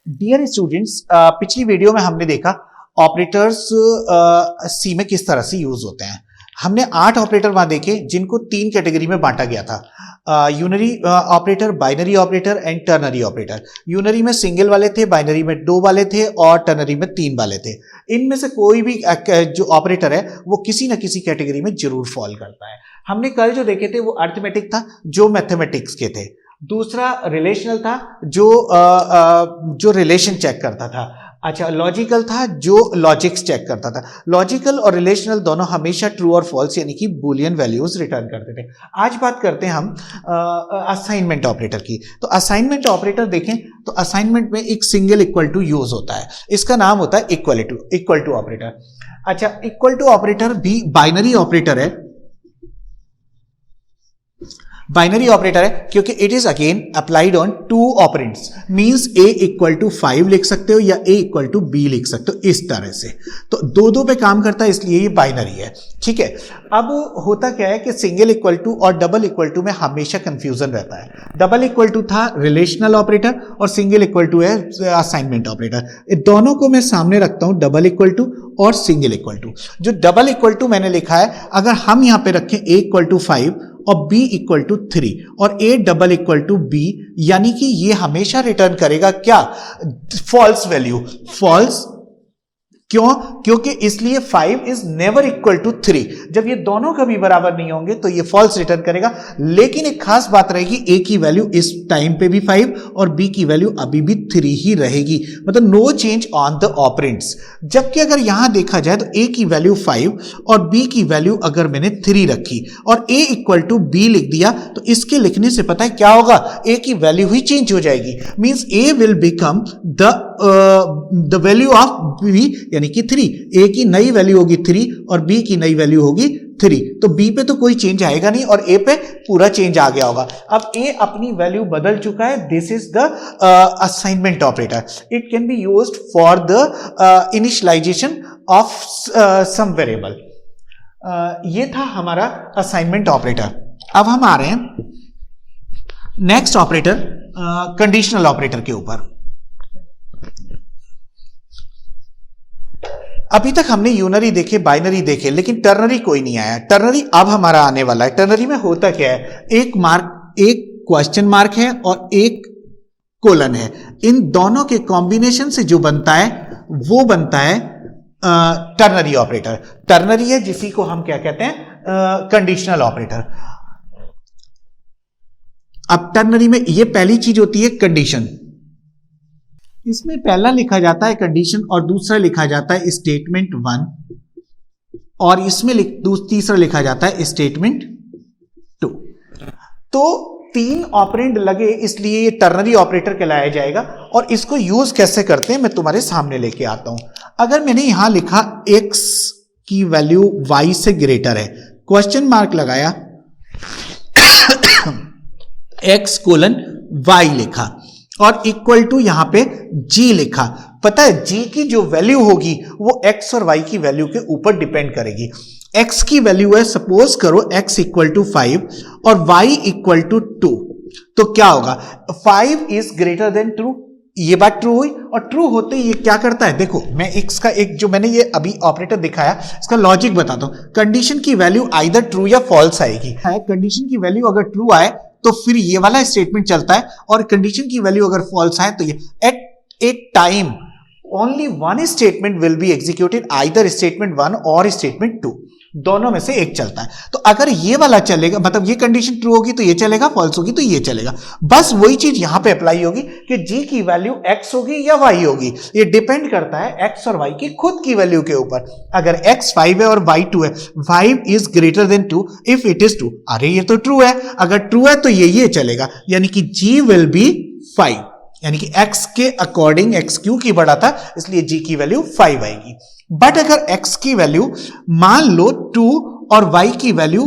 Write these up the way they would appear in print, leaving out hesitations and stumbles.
Dear students, पिछली video में हमने देखा ऑपरेटर्स सी में किस तरह से यूज होते हैं। हमने 8 ऑपरेटर वहां देखे जिनको 3 कैटेगरी में बांटा गया था, unary operator, binary operator and ternary operator. Unary में सिंगल वाले थे, बाइनरी में 2 वाले थे और टर्नरी में 3 वाले थे। इनमें से कोई भी जो ऑपरेटर है वो किसी न किसी कैटेगरी में जरूर फॉल करता है। हमने कल जो देखे थे वो अर्थमेटिक था जो मैथमेटिक्स के थे, दूसरा रिलेशनल था जो रिलेशन चेक करता था, अच्छा लॉजिकल था जो लॉजिक्स चेक करता था। लॉजिकल और रिलेशनल दोनों हमेशा ट्रू और फॉल्स यानी कि बुलियन वैल्यूज रिटर्न करते थे। आज बात करते हैं हम असाइनमेंट ऑपरेटर की। तो असाइनमेंट ऑपरेटर देखें तो असाइनमेंट में एक सिंगल इक्वल टू यूज होता है, इसका नाम होता है इक्वल टू ऑपरेटर। अच्छा, इक्वल टू ऑपरेटर भी बाइनरी ऑपरेटर है, बाइनरी ऑपरेटर है क्योंकि it is again applied on 2 operands. Means a equal to 5 लिख सकते हो या a इक्वल टू b लिख सकते हो, इस तरह से। तो 2 पे काम करता है इसलिए ये बाइनरी है, ठीक है। अब होता क्या है कि सिंगल इक्वल टू और डबल इक्वल टू में हमेशा कंफ्यूजन रहता है। डबल इक्वल टू था रिलेशनल ऑपरेटर और सिंगल इक्वल टू है असाइनमेंट ऑपरेटर। दोनों को मैं सामने रखता हूं, डबल इक्वल टू और सिंगल इक्वल टू। जो डबल इक्वल टू मैंने लिखा है, अगर हम यहां पे रखें a इक्वल टू 5 और b इक्वल टू 3 और a double equal to b, यानी कि ये हमेशा रिटर्न करेगा क्या? False value. फॉल्स क्यों? क्योंकि इसलिए 5 इज नेवर इक्वल टू 3। जब ये दोनों कभी बराबर नहीं होंगे तो ये फॉल्स रिटर्न करेगा। लेकिन एक खास बात रहेगी, a की वैल्यू इस टाइम पे भी 5 और b की वैल्यू अभी भी 3 ही रहेगी, मतलब no change on the operands. जबकि अगर यहां देखा जाए तो a की वैल्यू 5 और b की वैल्यू अगर मैंने 3 रखी और a इक्वल टू b लिख दिया तो इसके लिखने से पता है क्या होगा? a की वैल्यू ही चेंज हो जाएगी। Means a will become the value of b यानी कि 3। a की नई वैल्यू होगी 3 और b की नई वैल्यू होगी 3। तो b पे तो कोई चेंज आएगा नहीं और a पे पूरा चेंज आ गया होगा। अब a अपनी वैल्यू बदल चुका है। This is the assignment operator. It can be used for the initialisation of some variable. ये था हमारा असाइनमेंट ऑपरेटर। अब हम आ रहे हैं नेक्स्ट ऑपरेटर, कंडीशनल ऑपरेटर के ऊपर। अभी तक हमने यूनरी देखे, बाइनरी देखे, लेकिन टर्नरी कोई नहीं आया। टर्नरी अब हमारा आने वाला है। टर्नरी में होता क्या है? एक क्वेश्चन मार्क है और एक कोलन है। इन दोनों के कॉम्बिनेशन से जो बनता है वो बनता है टर्नरी ऑपरेटर। टर्नरी है जिसी को हम क्या कहते हैं? Conditional operator. अब टर्नरी में ये पहली चीज होती है कंडीशन। इसमें पहला लिखा जाता है कंडीशन और दूसरा लिखा जाता है स्टेटमेंट 1 और इसमें तीसरा लिखा जाता है स्टेटमेंट 2। तो 3 ऑपरेंड लगे इसलिए ये टर्नरी ऑपरेटर कहलाया जाएगा। और इसको यूज कैसे करते हैं मैं तुम्हारे सामने लेके आता हूं। अगर मैंने यहां लिखा x की वैल्यू y से ग्रेटर है, क्वेश्चन मार्क लगाया, x कोलन y लिखा और इक्वल टू यहां पे g लिखा। पता है g की जो वैल्यू होगी वो x और y की वैल्यू के ऊपर डिपेंड करेगी। x की वैल्यू है, सपोज करो x इक्वल टू 5 और y इक्वल टू 2, तो क्या होगा? 5 इज ग्रेटर देन ट्रू। ये बात ट्रू हुई और ट्रू होते ही ये क्या करता है? देखो मैं इसका एक जो मैंने ये अभी ऑपरेटर दिखाया इसका लॉजिक बताता हूं। कंडीशन की वैल्यू आइदर ट्रू या फॉल्स आएगी। कंडीशन की वैल्यू अगर ट्रू आए तो फिर ये वाला स्टेटमेंट चलता है और कंडीशन की वैल्यू अगर फॉल्स आए तो ये at a time only one statement will be executed, either statement 1 और स्टेटमेंट 2, दोनों में से एक चलता है। तो अगर ये वाला चलेगा, मतलब ये कंडीशन ट्रू होगी तो ये चलेगा, फॉल्स होगी तो ये चलेगा। बस वही चीज यहां पे अप्लाई होगी कि g की वैल्यू x होगी या y होगी। ये डिपेंड करता है x और y की खुद की वैल्यू के ऊपर। अगर x 5 है और y 2 है, 5 is greater then 2 if it is true. अरे ये तो ट्रू है, अगर ट्रू है तो ये चलेगा, यानी कि g विल बी 5, यानी कि x के अकॉर्डिंग x क्यों की बड़ा था इसलिए g की वैल्यू 5 आएगी। बट अगर x की वैल्यू मान लो 2 और y की वैल्यू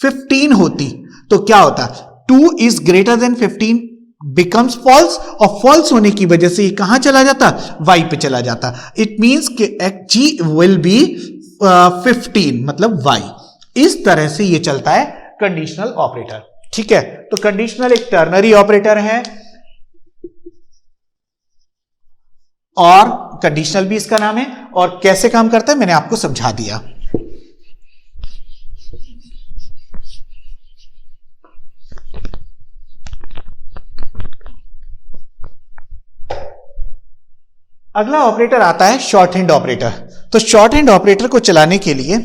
15 होती तो क्या होता? 2 is greater than 15 becomes false और फॉल्स होने की वजह से ये कहां चला जाता? y पे चला जाता। इट मींस कि g विल बी 15 मतलब y। इस तरह से ये चलता है कंडीशनल ऑपरेटर, ठीक है। तो कंडीशनल एक टर्नरी ऑपरेटर है और कंडीशनल भी इसका नाम है, और कैसे काम करता है मैंने आपको समझा दिया। अगला ऑपरेटर आता है शॉर्ट हैंड ऑपरेटर। तो शॉर्ट हैंड ऑपरेटर को चलाने के लिए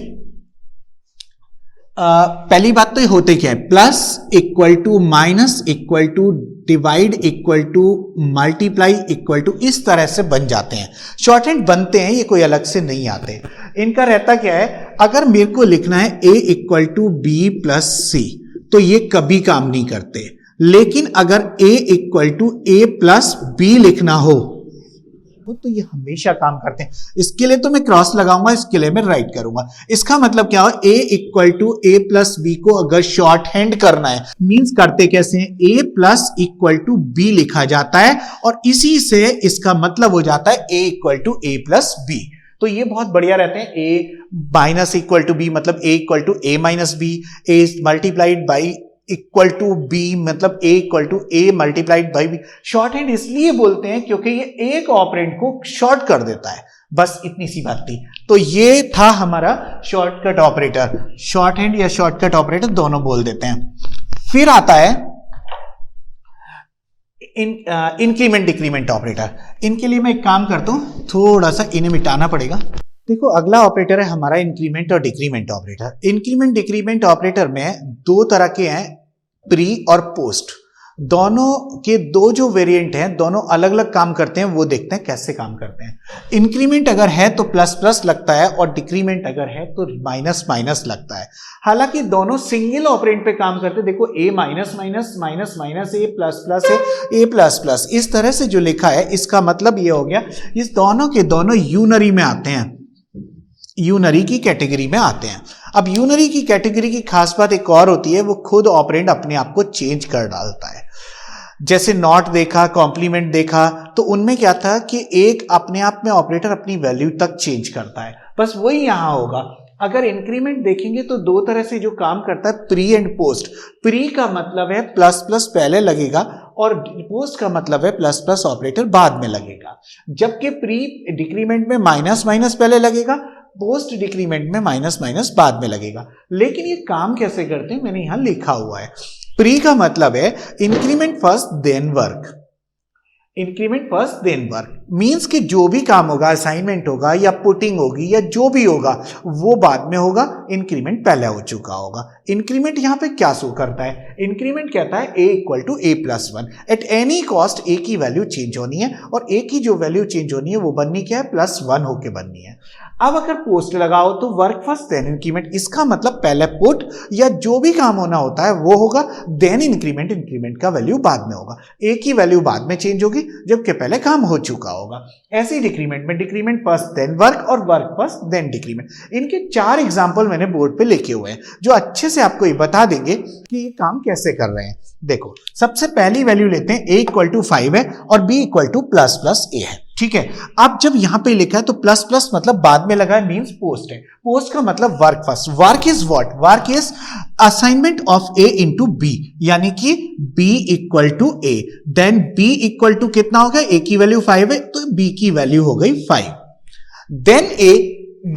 पहली बात तो ये होते क्या है, plus equal to minus equal to divide equal to multiply equal to, इस तरह से बन जाते हैं। शॉर्ट हैंड बनते हैं, ये कोई अलग से नहीं आते। इनका रहता क्या है, अगर मेरे को लिखना है a equal to b plus c तो ये कभी काम नहीं करते, लेकिन अगर a equal to a plus b लिखना हो तो ये हमेशा काम करते हैं। इसके लिए तो मैं क्रॉस लगाऊंगा, इसके लिए मैं राइट करूंगा। इसका मतलब क्या हो, a equal to a plus b को अगर शॉर्ट हैंड करना है, मींस करते कैसे हैं, a plus equal to b लिखा जाता है और इसी से इसका मतलब हो जाता है a equal to a plus b. तो ये बहुत बढ़िया रहते हैं। a minus equal to b मतलब a equal to a minus b, a multiplied by equal to b मतलब a equal to a multiplied by b. Shorthand इसलिए बोलते हैं क्योंकि ये एक ऑपरेंड को शॉर्ट कर देता है, बस इतनी सी बात थी। तो ये था हमारा शॉर्टकट ऑपरेटर, शॉर्ट हैंड या शॉर्टकट ऑपरेटर दोनों बोल देते हैं। फिर आता है इंक्रीमेंट डिक्रीमेंट ऑपरेटर। इनके लिए मैं एक काम करता हूं, थोड़ा सा इन्हें मिटाना पड़ेगा। देखो अगला ऑपरेटर है हमारा इंक्रीमेंट और decrement operator. Increment decrement operator में दो तरह के हैं, प्री और पोस्ट। दोनों के दो जो वेरिएंट हैं, दोनों अलग अलग काम करते हैं, वो देखते हैं कैसे काम करते हैं। इंक्रीमेंट अगर है तो प्लस प्लस लगता है और डिक्रीमेंट अगर है तो माइनस माइनस लगता है। हालांकि दोनों सिंगल ऑपरेंड पे काम करते हैं। देखो a minus minus minus minus a plus plus है, a प्लस प्लस, इस तरह से जो लिखा है इसका मतलब ये हो गया, इस दोनों के दोनों यूनरी में आते हैं, यूनरी की कैटेगरी में आते हैं। अब यूनरी की कैटेगरी की खास बात एक और होती है, वो खुद ऑपरेंड अपने आप को चेंज कर डालता है। जैसे नॉट देखा, कॉम्प्लीमेंट देखा, तो उनमें क्या था कि एक अपने आप में ऑपरेटर अपनी वैल्यू तक चेंज करता है, बस वही यहां होगा। अगर इंक्रीमेंट देखेंगे तो दो तरह से जो काम करता है, प्री एंड पोस्ट। प्री का मतलब है प्लस प्लस पहले लगेगा और पोस्ट का मतलब है प्लस प्लस ऑपरेटर बाद में लगेगा। जबकि प्री डिक्रीमेंट में माइनस माइनस पहले लगेगा, पोस्ट डिक्रीमेंट में माइनस माइनस बाद में लगेगा। लेकिन ये काम कैसे करते हैं मैंने यहां लिखा हुआ है। प्री का मतलब है increment first then work. Increment first then work means कि जो भी काम होगा, असाइनमेंट होगा या पुटिंग होगी या जो भी होगा वो बाद में होगा, इंक्रीमेंट पहले हो चुका होगा। इंक्रीमेंट यहां पे क्या शो करता है, इंक्रीमेंट कहता है a equal to a plus one. At any cost a की वैल्यू चेंज होनी है और a की जो वैल्यू चेंज होनी है वो बननी क्या है, प्लस वन होके बननी है। अब अगर पोस्ट लगाओ तो वर्क फर्स्ट देन इंक्रीमेंट, इसका मतलब पहले पुट या जो भी काम होना होता है वो होगा, देन इंक्रीमेंट, इंक्रीमेंट का वैल्यू बाद में होगा। a की वैल्यू बाद में चेंज होगी जबकि पहले काम हो चुका होगा। ऐसे ही डिक्रीमेंट में डिक्रीमेंट फर्स्ट देन वर्क और वर्क फर्स्ट देन डिक्रीमेंट। इनके 4 एग्जांपल मैंने बोर्ड पे लिखे हुए हैं जो अच्छे से आपको ये बता देंगे कि ये काम कैसे कर रहे हैं। देखो सबसे पहली वैल्यू लेते हैं, a इक्वल टू 5 है और b equal two plus plus a है, ठीक है। अब जब यहां पे लिखा है तो प्लस प्लस मतलब बाद में लगा है, मींस पोस्ट है। पोस्ट का मतलब work first. Work is what, work is assignment of a into b, यानी कि b equal to a, then b equal to कितना हो गया, a की वैल्यू 5 है तो b की वैल्यू हो गई 5, देन a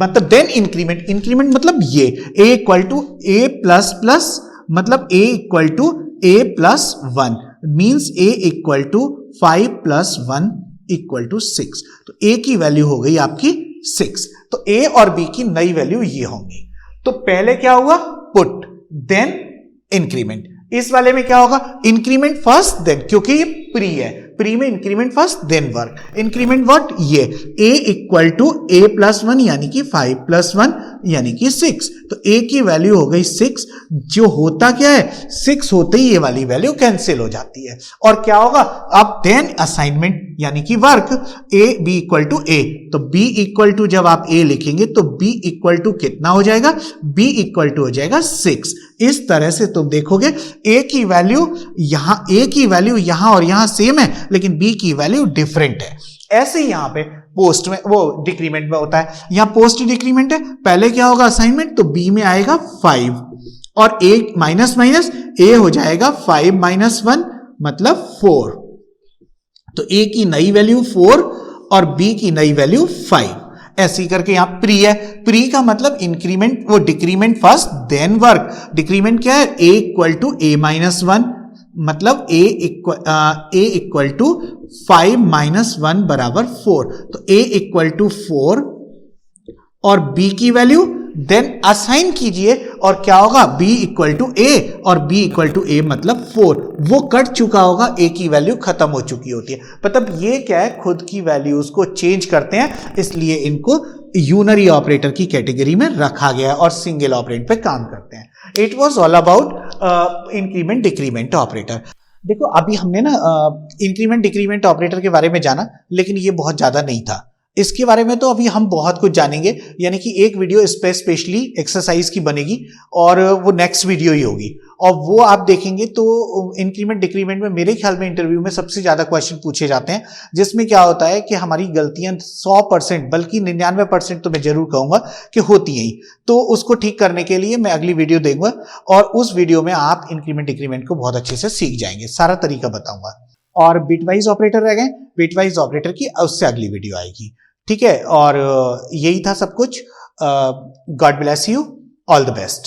मतलब देन इंक्रीमेंट, इंक्रीमेंट मतलब ये a equal to a plus plus मतलब a equal to a plus 1 means a equal to 5 plus 1 equal to 6। तो a की वैल्यू हो गई आपकी 6। तो a और b की नई वैल्यू ये होंगी। तो पहले क्या हुआ, पुट देन इंक्रीमेंट। इस वाले में क्या होगा, इंक्रीमेंट फर्स्ट देन, क्योंकि ये प्री है, प्री में increment first then work. Increment what, ये a equal to a plus 1 यानी कि 5 प्लस 1 यानी कि 6। तो a की वैल्यू हो गई 6। जो होता क्या है, 6 होते ही ये वाली वैल्यू कैंसिल हो जाती है और क्या होगा, अब देन असाइनमेंट यानी कि work a b equal to a। तो b इक्वल टू जब आप a लिखेंगे तो b इक्वल टू कितना हो जाएगा, b इक्वल टू हो जाएगा 6। इस तरह से तुम देखोगे a की वैल्यू यहां, a की वैल्यू यहां और यहां सेम है लेकिन b की वैल्यू डिफरेंट है। ऐसे ही यहां पे पोस्ट में, वो डिक्रीमेंट में होता है। यहां पोस्ट डिक्रीमेंट है, पहले क्या होगा असाइनमेंट, तो b में आएगा 5 और a माइनस माइनस a हो जाएगा 5 माइनस 1 मतलब 4। तो a की नई वैल्यू 4 और बी की नई वैल्यू 5। ऐसे करके यहां प्री है, प्री का मतलब इंक्रीमेंट, वो decrement first then work. Decrement क्या है, a equal to a minus 1, मतलब a इक्वल टू 5 माइनस 1 बराबर 4। तो a इक्वल टू 4 और b की वैल्यू देन असाइन कीजिए और क्या होगा, b इक्वल टू a और b इक्वल टू a मतलब 4। वो कट चुका होगा, a की वैल्यू खत्म हो चुकी होती है। मतलब ये क्या है, खुद की वैल्यूज को चेंज करते हैं, इसलिए इनको यूनरी ऑपरेटर की कैटेगरी में रखा गया है और सिंगल ऑपरेंड पे काम करते हैं। It was all about increment decrement operator. देखो अभी हमने ना इंक्रीमेंट डिक्रीमेंट ऑपरेटर के बारे में जाना, लेकिन ये बहुत ज्यादा नहीं था। इसके बारे में तो अभी हम बहुत कुछ जानेंगे, यानी कि एक वीडियो इस पे स्पेशली एक्सरसाइज की बनेगी और वो नेक्स्ट वीडियो ही होगी और वो आप देखेंगे। तो इंक्रीमेंट डिक्रीमेंट में मेरे ख्याल में इंटरव्यू में सबसे ज्यादा क्वेश्चन पूछे जाते हैं, जिसमें क्या होता है कि हमारी गलतियां 100% बल्कि 99% तो मैं जरूर कहूंगा कि होती हैं। तो उसको ठीक करने के लिए मैं अगली वीडियो दूंगा और उस वीडियो में आप इंक्रीमेंट डिक्रीमेंट को बहुत अच्छे से सीख जाएंगे, सारा तरीका बताऊंगा। और बिटवाइज ऑपरेटर रह गए, बिटवाइज ऑपरेटर की उससे अगली वीडियो आएगी, ठीक है। और यही था सब कुछ। God bless you, all the best.